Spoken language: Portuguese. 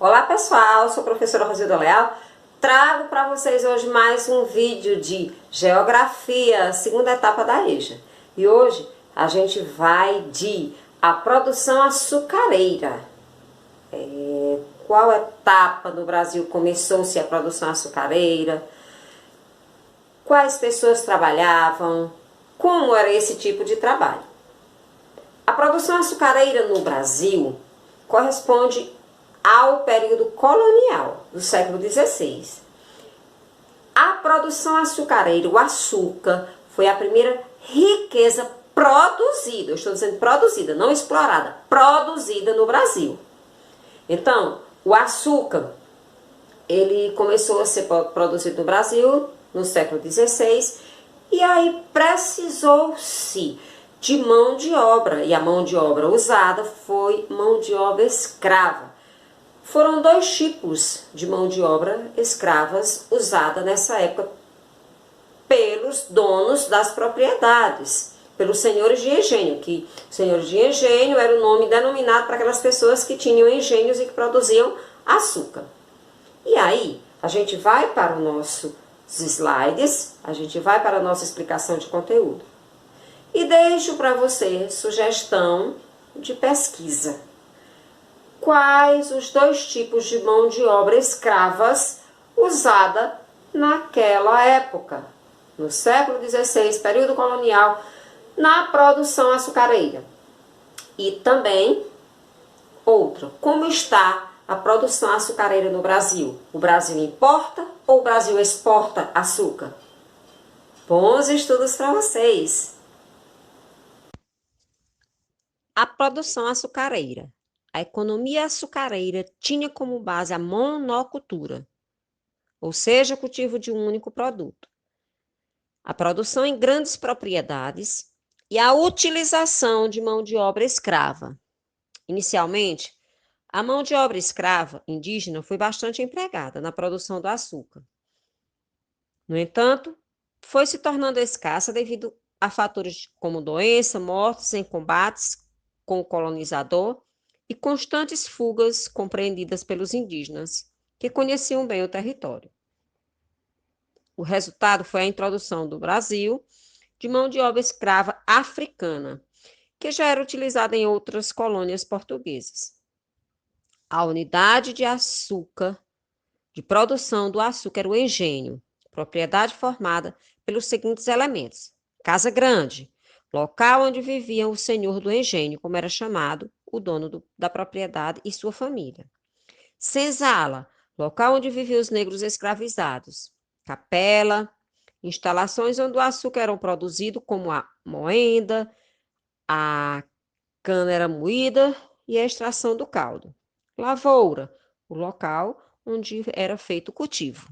Olá pessoal, sou a professora Rosilda Leal. Trago para vocês hoje mais um vídeo de Geografia, segunda etapa da EJA. E hoje a gente vai de a produção açucareira. Qual etapa no Brasil começou-se a produção açucareira? Quais pessoas trabalhavam? Como era esse tipo de trabalho? A produção açucareira no Brasil corresponde ao período colonial do século XVI. A produção açucareira, o açúcar, foi a primeira riqueza produzida, eu estou dizendo produzida, não explorada, produzida no Brasil. Então, o açúcar, ele começou a ser produzido no Brasil no século XVI, e aí precisou-se de mão de obra, e a mão de obra usada foi mão de obra escrava. Foram dois tipos de mão de obra escravas usada nessa época pelos donos das propriedades, pelos senhores de engenho, que senhores de engenho era o nome denominado para aquelas pessoas que tinham engenhos e que produziam açúcar. E aí, a gente vai para os nossos slides, a gente vai para a nossa explicação de conteúdo. E deixo para você sugestão de pesquisa. Quais os dois tipos de mão de obra escravas usada naquela época, no século XVI, período colonial, na produção açucareira? E também, outra, como está a produção açucareira no Brasil? O Brasil importa ou o Brasil exporta açúcar? Bons estudos para vocês! A produção açucareira. A economia açucareira tinha como base a monocultura, ou seja, o cultivo de um único produto, a produção em grandes propriedades e a utilização de mão de obra escrava. Inicialmente, a mão de obra escrava indígena foi bastante empregada na produção do açúcar. No entanto, foi se tornando escassa devido a fatores como doença, mortes em combates com o colonizador e constantes fugas compreendidas pelos indígenas, que conheciam bem o território. O resultado foi a introdução do Brasil de mão de obra escrava africana, que já era utilizada em outras colônias portuguesas. A unidade de açúcar, de produção do açúcar, era o engenho, propriedade formada pelos seguintes elementos: casa grande, local onde vivia o senhor do engenho, como era chamado o dono da propriedade e sua família. Senzala, local onde viviam os negros escravizados. Capela, instalações onde o açúcar era produzido, como a moenda, a cana era moída e a extração do caldo. Lavoura, o local onde era feito o cultivo.